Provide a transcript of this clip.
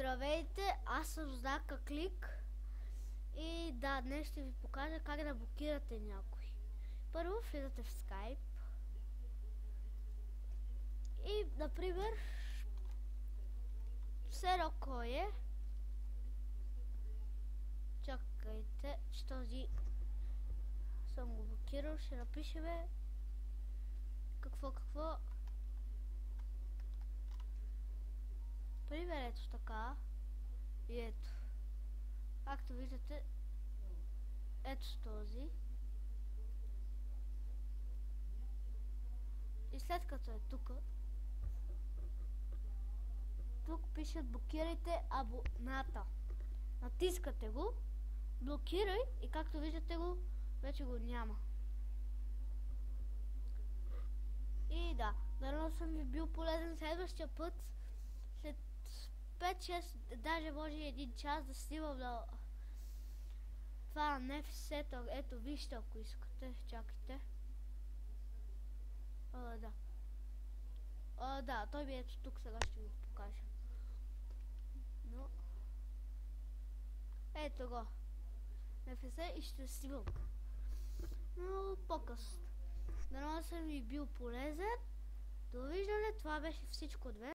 Здравейте, аз съм Знака Клик и да, днес ще ви покажа как да блокирате някой. Първо влизате в Skype и, например, все кой е. Чакайте, че този съм го блокирал, ще напишеме какво. Пример ето така и ето. Както виждате, ето този. И след като е тук пише блокирайте абоната. Натискате го, блокирай и както виждате го, вече го няма. И да, дано съм ви бил полезен следващия път. След 5-6, даже може 1 час да снимам на това на NFS-то. Ето вижте, ако искате, чакайте. Да, той ми ето тук, сега ще ви покажа. Но ето го NFS и ще снимам. Но по-късно. Дано съм ви бил полезен. Довиждане, това беше всичко от мен.